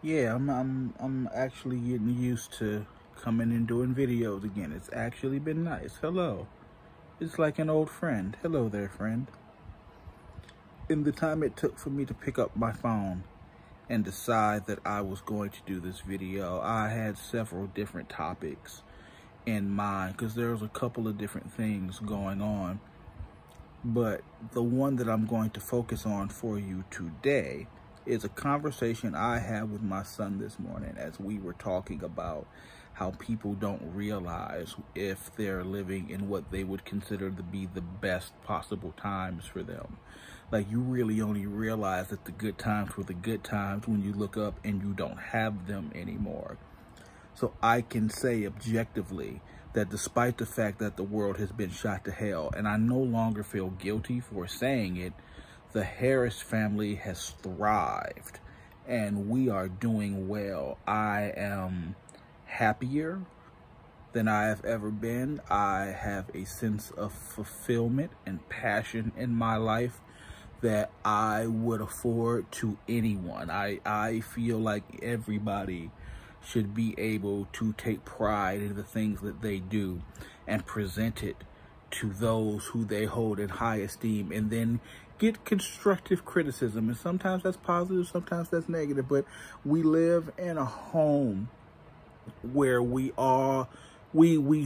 Yeah, I'm actually getting used to coming and doing videos again. It's actually been nice. Hello. It's like an old friend. Hello there, friend. In the time it took for me to pick up my phone and decide that I was going to do this video, I had several different topics in mind because there was a couple of different things going on. But the one that I'm going to focus on for you today is a conversation I had with my son this morning as we were talking about how people don't realize if they're living in what they would consider to be the best possible times for them. Like, you really only realize that the good times were the good times when you look up and you don't have them anymore. So I can say objectively that despite the fact that the world has been shot to hell, and I no longer feel guilty for saying it, the Harris family has thrived and we are doing well. I am happier than I have ever been. I have a sense of fulfillment and passion in my life that I would afford to anyone. I feel like everybody should be able to take pride in the things that they do and present it to those who they hold in high esteem, and then get constructive criticism. And sometimes that's positive, sometimes that's negative, but we live in a home where we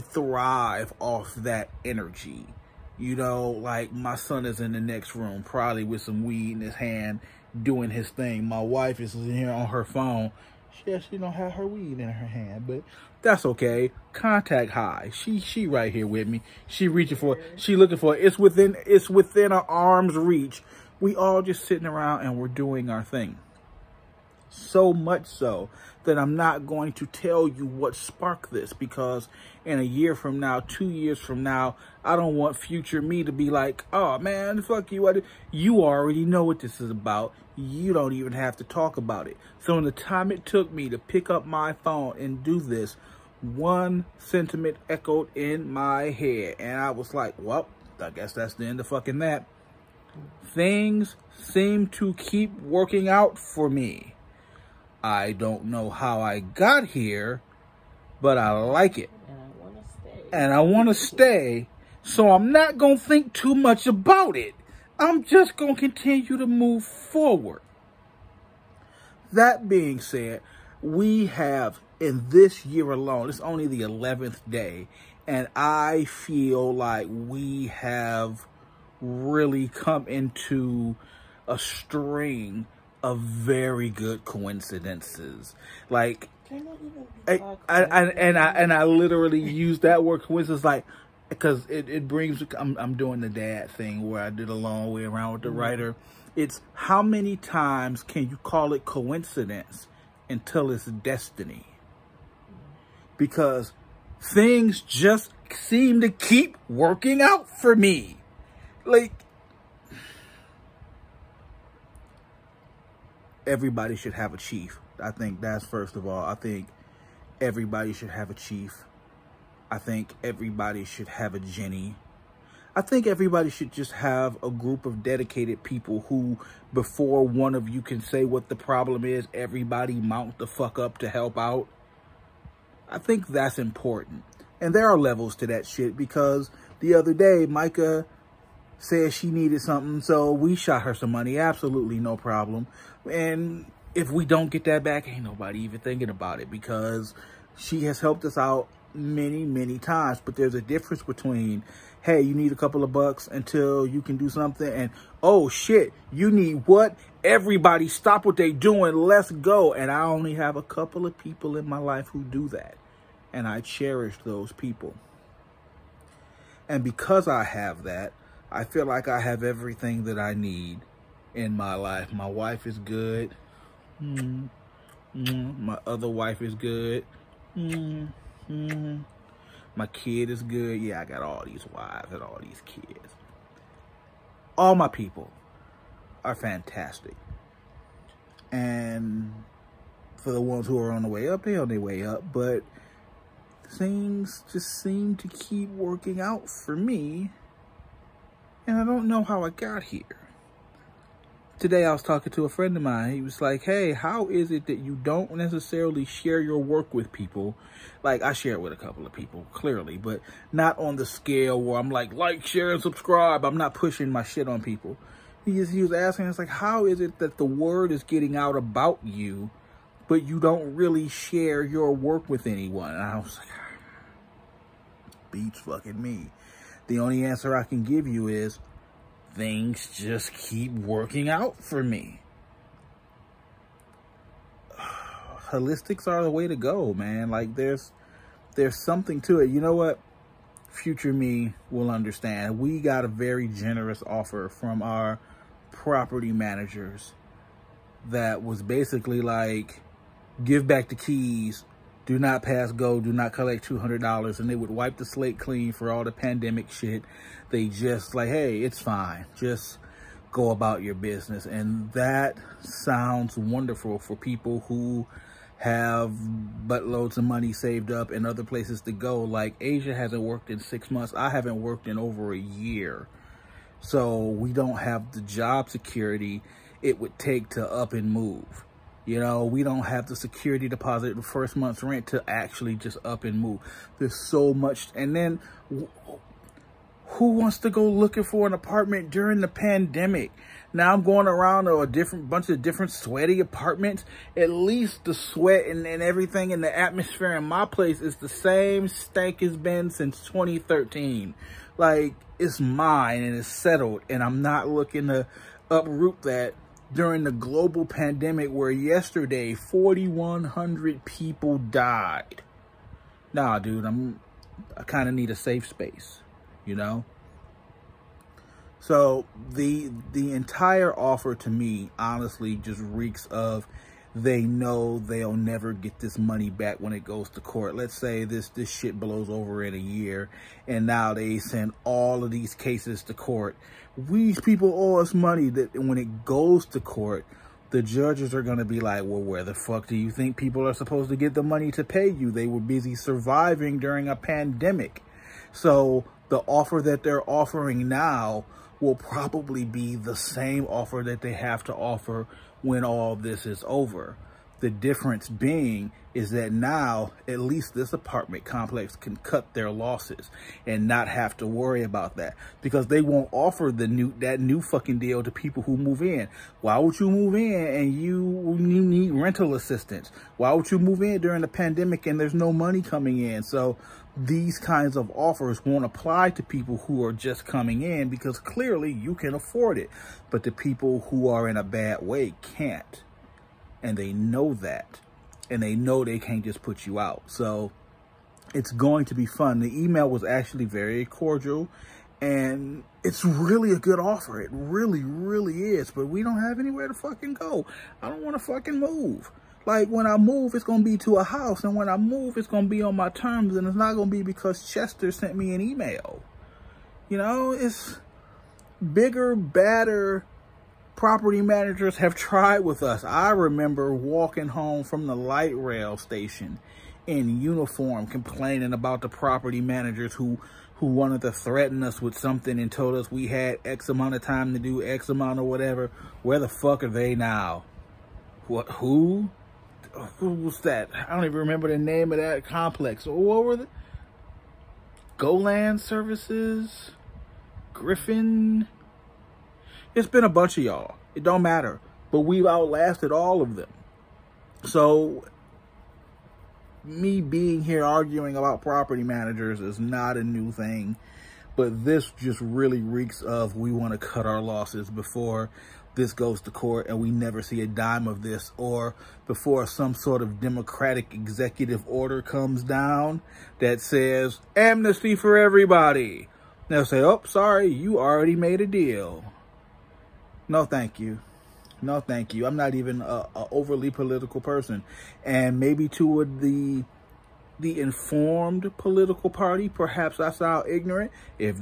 thrive off that energy. You know, like my son is in the next room, probably with some weed in his hand, doing his thing. My wife is in here on her phone. She don't have her weed in her hand, but that's okay. Contact high. She right here with me. She reaching for it. She looking for it. It's within our arm's reach. We all just sitting around and we're doing our thing. So much so that I'm not going to tell you what sparked this, because in a year from now, 2 years from now, I don't want future me to be like, oh man, fuck you. You already know what this is about. You don't even have to talk about it. So in the time it took me to pick up my phone and do this, one sentiment echoed in my head. And I was like, well, I guess that's the end of fucking that. Things seem to keep working out for me. I don't know how I got here, but I like it. And I want to stay. So I'm not going to think too much about it. I'm just going to continue to move forward. That being said, we have, in this year alone, it's only the 11th day, and I feel like we have really come into a string of very good coincidences. Like, I literally use that word coincidence, like, because it brings, I'm doing the dad thing where I did a long way around with the writer. It's how many times can you call it coincidence until it's destiny? Because things just seem to keep working out for me. Like, everybody should have a chief. I think that's first of all. I think everybody should have a chief. I think everybody should have a Jenny. I think everybody should just have a group of dedicated people who, before one of you can say what the problem is, everybody mount the fuck up to help out. I think that's important. And there are levels to that shit, because the other day, Micah said she needed something, so we shot her some money. Absolutely no problem. And if we don't get that back, ain't nobody even thinking about it, because she has helped us out many, many times. But there's a difference between, hey, you need a couple of bucks until you can do something, and, oh shit, you need what? Everybody stop what they doing, let's go. And I only have a couple of people in my life who do that, and I cherish those people. And because I have that, I feel like I have everything that I need in my life. My wife is good. My other wife is good. My kid is good. Yeah, I got all these wives and all these kids. All my people are fantastic. And for the ones who are on the way up, they're on their way up. But things just seem to keep working out for me. And I don't know how I got here. Today I was talking to a friend of mine. He was like, hey, how is it that you don't necessarily share your work with people? Like, I share it with a couple of people, clearly, but not on the scale where I'm like, share, and subscribe. I'm not pushing my shit on people. He was asking us, like, how is it that the word is getting out about you, but you don't really share your work with anyone? And I was like, beats fucking me. The only answer I can give you is things just keep working out for me. Holistics are the way to go, man. Like, there's something to it. You know what? Future me will understand. We got a very generous offer from our property managers that was basically like, give back the keys, do not pass go, do not collect $200, and they would wipe the slate clean for all the pandemic shit. They just like, hey, it's fine, just go about your business. And that sounds wonderful for people who have buttloads of money saved up and other places to go. Like, Asia hasn't worked in 6 months. I haven't worked in over a year. So we don't have the job security it would take to up and move. You know, we don't have the security deposit, the first month's rent to actually just up and move. There's so much. And then who wants to go looking for an apartment during the pandemic? Now I'm going around to a bunch of different sweaty apartments. At least the sweat and everything in the atmosphere in my place is the same stank it's been since 2013. Like, it's mine and it's settled, and I'm not looking to uproot that during the global pandemic where yesterday 4,100 people died. Nah, dude, I kind of need a safe space, you know? So the entire offer to me honestly just reeks of, they know they'll never get this money back when it goes to court. Let's say this shit blows over in a year, and now they send all of these cases to court. These people owe us money that when it goes to court, the judges are going to be like, well, where the fuck do you think people are supposed to get the money to pay you? They were busy surviving during a pandemic. So the offer that they're offering now will probably be the same offer that they have to offer when all this is over. The difference being is that now at least this apartment complex can cut their losses and not have to worry about that, because they won't offer that new fucking deal to people who move in. Why would you move in and you need rental assistance? Why would you move in during the pandemic and there's no money coming in? So these kinds of offers won't apply to people who are just coming in, because clearly you can afford it. But the people who are in a bad way can't. And they know that. And they know they can't just put you out. So it's going to be fun. The email was actually very cordial. And it's really a good offer. It really, really is. But we don't have anywhere to fucking go. I don't want to fucking move. Like, when I move, it's going to be to a house. And when I move, it's going to be on my terms. And it's not going to be because Chester sent me an email. You know, it's bigger, badder property managers have tried with us. I remember walking home from the light rail station in uniform, complaining about the property managers who wanted to threaten us with something and told us we had X amount of time to do X amount or whatever. Where the fuck are they now? What? Who was that? I don't even remember the name of that complex. What were the Golan Services? Griffin? It's been a bunch of y'all. It don't matter. But we've outlasted all of them. So me being here arguing about property managers is not a new thing. But this just really reeks of, we want to cut our losses before this goes to court and we never see a dime of this, or before some sort of democratic executive order comes down that says amnesty for everybody. They'll say, oh, sorry, you already made a deal. No, thank you. No, thank you. I'm not even a overly political person. And maybe to the informed political party, perhaps I sound ignorant. If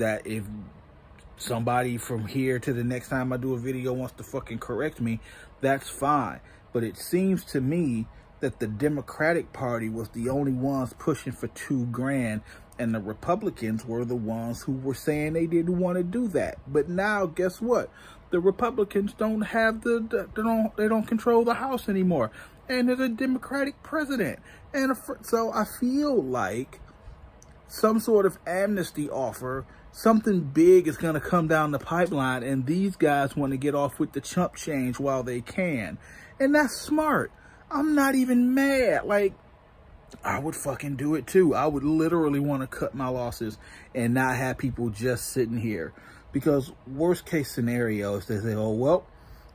somebody from here to the next time I do a video wants to fucking correct me, that's fine. But it seems to me that the Democratic Party was the only ones pushing for $2,000, and the Republicans were the ones who were saying they didn't want to do that. But now, guess what? The Republicans don't have they don't control the House anymore, and there's a Democratic president. And so I feel like some sort of amnesty offer, something big is going to come down the pipeline, and these guys want to get off with the chump change while they can. And that's smart. I'm not even mad. Like, I would fucking do it too. I would literally want to cut my losses and not have people just sitting here. Because worst case scenario is they say, oh, well,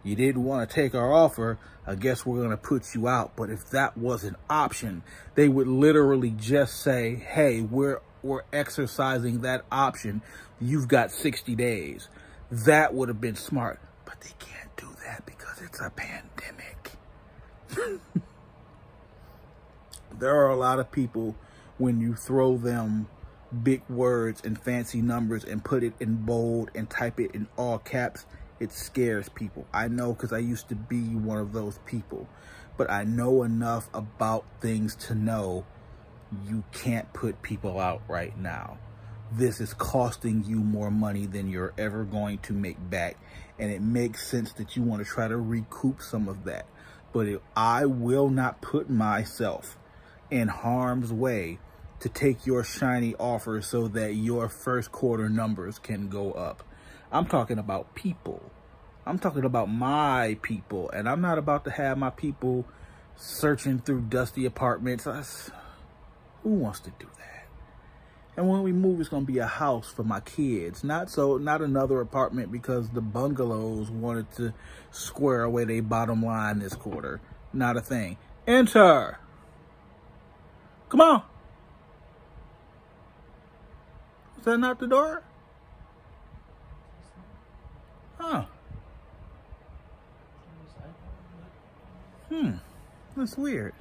you didn't want to take our offer, I guess we're going to put you out. But if that was an option, they would literally just say, hey, we're exercising that option. You've got 60 days. That would have been smart. But they can't do that because it's a pandemic. There are a lot of people, when you throw them big words and fancy numbers and put it in bold and type it in all caps, it scares people. I know, because I used to be one of those people. But I know enough about things to know you can't put people out right now. This is costing you more money than you're ever going to make back. And it makes sense that you want to try to recoup some of that. But I will not put myself in harm's way to take your shiny offer so that your first quarter numbers can go up. I'm talking about people. I'm talking about my people. And I'm not about to have my people searching through dusty apartments. Who wants to do that? And when we move, it's going to be a house for my kids. Not another apartment because the bungalows wanted to square away their bottom line this quarter. Not a thing. Enter. Come on. Is that not the door? Huh. That's weird.